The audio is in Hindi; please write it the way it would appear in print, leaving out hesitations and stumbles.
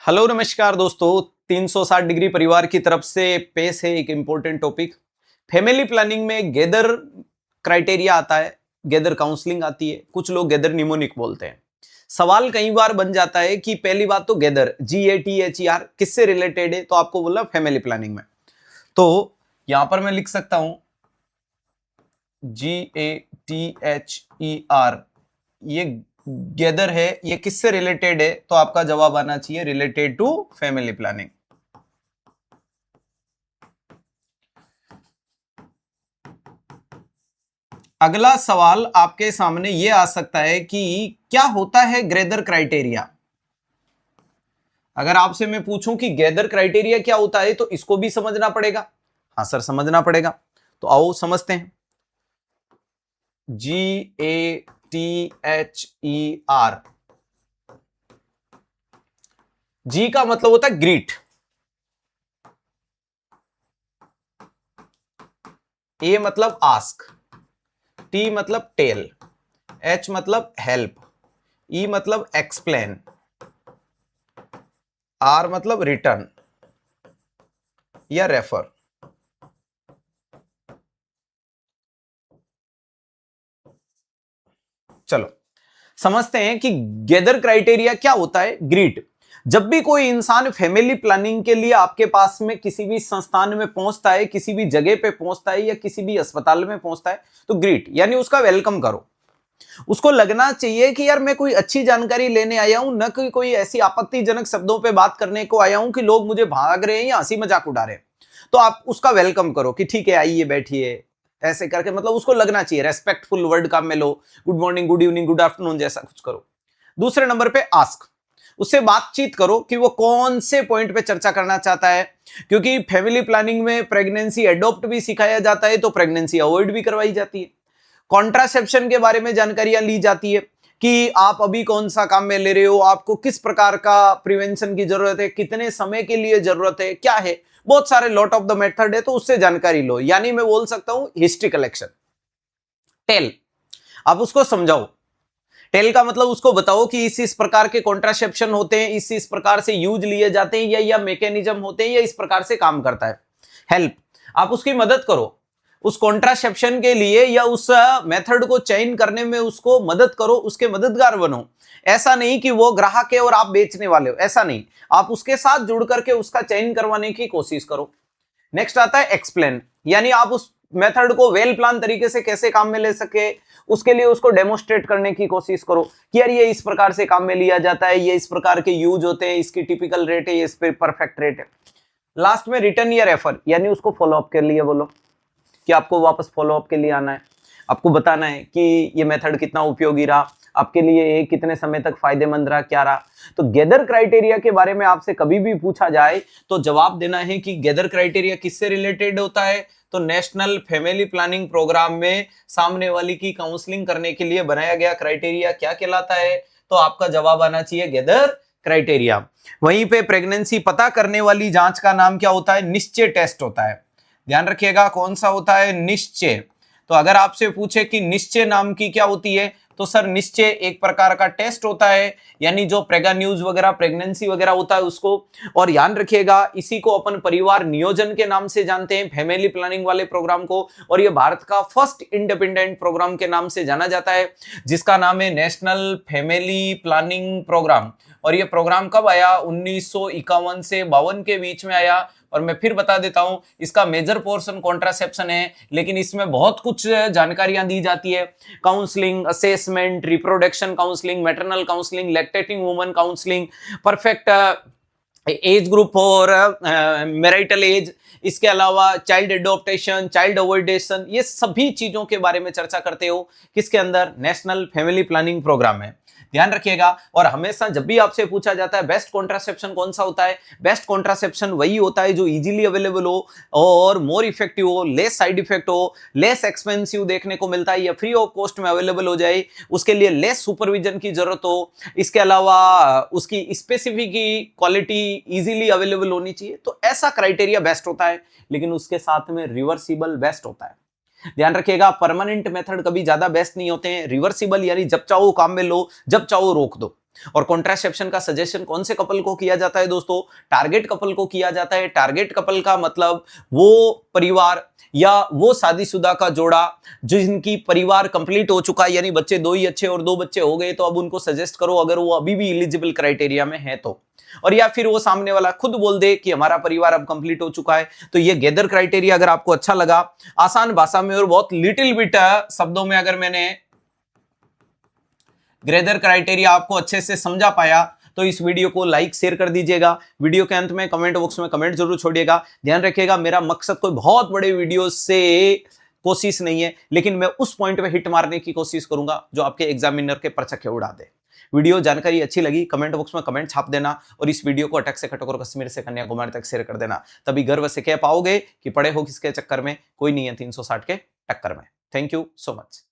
हेलो नमस्कार दोस्तों। 360 डिग्री परिवार की तरफ से पेश है एक इंपॉर्टेंट टॉपिक। फैमिली प्लानिंग में गैदर क्राइटेरिया आता है, गैदर काउंसलिंग आती है, कुछ लोग गैदर निमोनिक बोलते हैं। सवाल कई बार बन जाता है कि पहली बात तो गैदर GATHER किससे रिलेटेड है, तो आपको बोला फैमिली प्लानिंग में। तो यहां पर मैं लिख सकता हूं GATHER, ये गैदर है, ये किससे रिलेटेड है, तो आपका जवाब आना चाहिए रिलेटेड टू फैमिली प्लानिंग। अगला सवाल आपके सामने ये आ सकता है कि क्या होता है गैदर क्राइटेरिया। अगर आपसे मैं पूछूं कि गैदर क्राइटेरिया क्या होता है, तो इसको भी समझना पड़ेगा। हाँ सर, समझना पड़ेगा। तो आओ समझते हैं। GATHER, जी का मतलब होता है ग्रीट, ए मतलब आस्क, टी मतलब टेल, एच मतलब हेल्प, ई मतलब एक्सप्लेन, आर मतलब रिटर्न या रेफर। चलो समझते हैं कि गैदर क्राइटेरिया क्या होता है। ग्रीट, जब भी कोई इंसान फैमिली प्लानिंग के लिए आपके पास में किसी भी संस्थान में पहुंचता है, किसी भी जगह पे पहुंचता है या किसी भी अस्पताल में पहुंचता है, तो ग्रीट यानी उसका वेलकम करो। उसको लगना चाहिए कि यार मैं कोई अच्छी जानकारी लेने आया हूं, न कि कोई ऐसी आपत्तिजनक शब्दों पे बात करने को आया हूं कि लोग मुझे भाग रहे हैं या हंसी मजाक उड़ा रहे हैं। तो आप उसका वेलकम करो कि ठीक है आइए बैठिए, ऐसे करके मतलब उसको लगना चाहिए रेस्पेक्टफुल वर्ड का में लो, good morning, good evening, good afternoon जैसा कुछ करो। दूसरे नंबर पे आस्क, उससे बातचीत करो कि वो कौन से पॉइंट पे चर्चा करना चाहता है, क्योंकि फैमिली प्लानिंग में प्रेगनेंसी एडॉप्ट भी सिखाया जाता है, तो प्रेगनेंसी अवॉइड भी करवाई जाती है। कॉन्ट्रासेप्शन के बारे में जानकारियां ली जाती है कि आप अभी कौन सा काम में ले रहे हो, आपको किस प्रकार का प्रिवेंशन की जरूरत है, कितने समय के लिए जरूरत है, क्या है, बहुत सारे लॉट ऑफ द मेथड है, तो उससे जानकारी लो। यानी मैं बोल सकता हूं हिस्ट्री कलेक्शन। टेल, आप उसको समझाओ। टेल का मतलब उसको बताओ कि इस प्रकार के कॉन्ट्रासेप्शन होते हैं, इस प्रकार से यूज लिए जाते हैं, या मैकेनिज्म होते हैं, या इस प्रकार से काम करता है। हेल्प, आप उसकी मदद करो, उस कॉन्ट्रासेप्शन के लिए या उस मेथड को चयन करने में उसको मदद करो, उसके मददगार बनो। ऐसा नहीं कि वो ग्राहक है और आप बेचने वाले हो, ऐसा नहीं। आप उसके साथ जुड़ करके उसका चयन करवाने की कोशिश करो। नेक्स्ट आता है एक्सप्लेन, यानी आप उस मेथड को वेल प्लान तरीके से कैसे काम में ले सके, उसके लिए उसको डेमोस्ट्रेट करने की कोशिश करो कि यार ये इस प्रकार से काम में लिया जाता है, ये इस प्रकार के यूज होते हैं, इसकी टिपिकल रेट है, ये इस पे परफेक्ट रेट है। लास्ट में रिटर्न या रेफर, यानी उसको फॉलोअप के लिए बोलो कि आपको वापस फॉलोअप के लिए आना है, आपको बताना है कि ये मेथड कितना उपयोगी रहा आपके लिए, ये कितने समय तक फायदेमंद रहा, क्या रहा। तो गैदर क्राइटेरिया के बारे में आपसे कभी भी पूछा जाए तो जवाब देना है कि गैदर क्राइटेरिया किससे रिलेटेड होता है, तो नेशनल फैमिली प्लानिंग प्रोग्राम में सामने वाली की काउंसलिंग करने के लिए बनाया गया क्राइटेरिया क्या कहलाता है, तो आपका जवाब आना चाहिए गैदर क्राइटेरिया। वहीं पे प्रेगनेंसी पता करने वाली जांच का नाम क्या होता है, निश्चय टेस्ट होता है। ध्यान रखिएगा कौन सा होता है, निश्चय। तो अगर आपसे पूछे कि निश्चय नाम की क्या होती है, तो सर निश्चय एक प्रकार का टेस्ट होता है, यानी जो प्रेगा न्यूज वगैरह प्रेगनेंसी वगैरह होता है उसको। और ध्यान रखिएगा इसी को अपन परिवार नियोजन के नाम से जानते हैं, फैमिली प्लानिंग वाले प्रोग्राम को। और ये भारत का फर्स्ट इंडिपेंडेंट प्रोग्राम के नाम से जाना जाता है, जिसका नाम है नेशनल फैमिली प्लानिंग प्रोग्राम। और ये प्रोग्राम कब आया, 1951 से 52 के बीच में आया। और मैं फिर बता देता हूं, इसका मेजर पोर्शन कॉन्ट्रासेप्शन है, लेकिन इसमें बहुत कुछ जानकारियां दी जाती है। Counselling, assessment, reproduction counselling, maternal counselling, lactating woman counselling, perfect age group और मैरिटल एज, इसके अलावा चाइल्ड एडॉप्टेशन, चाइल्ड अवॉइडेशन, ये सभी चीजों के बारे में चर्चा करते हो किसके अंदर, नेशनल फैमिली प्लानिंग प्रोग्राम में। ध्यान रखिएगा। और हमेशा जब भी आपसे पूछा जाता है बेस्ट कॉन्ट्रासेप्शन कौन सा होता है, बेस्ट कॉन्ट्रासेप्शन वही होता है जो इजीली अवेलेबल हो और मोर इफेक्टिव हो, लेस साइड इफेक्ट हो, लेस एक्सपेंसिव देखने को मिलता है या फ्री ऑफ कॉस्ट में अवेलेबल हो जाए, उसके लिए लेस सुपरविजन की जरूरत हो, इसके अलावा उसकी स्पेसिफिक क्वालिटी इजीली अवेलेबल होनी चाहिए। तो ऐसा क्राइटेरिया बेस्ट होता है, लेकिन उसके साथ में रिवर्सिबल बेस्ट होता है। ध्यान रखिएगा परमानेंट मेथड कभी ज्यादा बेस्ट नहीं होते हैं, रिवर्सिबल यानी जब चाहो काम में लो, जब चाहो रोक दो। और कॉन्ट्रासेप्शन का सजेशन कौन से कपल को किया जाता है दोस्तों? टारगेट कपल को किया जाता है। टारगेट कपल का मतलब वो परिवार या वो शादीशुदा का जोड़ा जिनकी परिवार कंप्लीट हो चुका है, यानी बच्चे 2 ही अच्छे और 2 बच्चे हो गए, तो अब उनको सजेस्ट करो अगर वो अभी भी एलिजिबल क्राइटेरिया में है तो। और या फिर वो सामने वाला खुद बोल दे कि हमारा परिवार अब कंप्लीट हो चुका है। तो ये गैदर क्राइटेरिया अगर आपको अच्छा लगा, आसान भाषा में और बहुत लिटिल बिट शब्दों में अगर मैंने गैदर क्राइटेरिया आपको अच्छे से समझा पाया, तो इस वीडियो को लाइक शेयर कर दीजिएगा। वीडियो के अंत में कमेंट बॉक्स में कमेंट जरूर छोड़िएगा। ध्यान रखिएगा, मेरा मकसद कोई बहुत बड़े वीडियो से कोशिश नहीं है, लेकिन मैं उस पॉइंट पे हिट मारने की कोशिश करूंगा जो आपके एग्जामिनर के परचक्के उड़ा दे। वीडियो जानकारी अच्छी लगी, कमेंट बॉक्स में कमेंट छाप देना और इस वीडियो को अटक से कटक और कश्मीर से कन्याकुमारी तक शेयर कर देना। तभी गर्व से कह पाओगे कि पड़े हो किसके चक्कर में, कोई नहीं है 360 के टक्कर में। Thank you so much.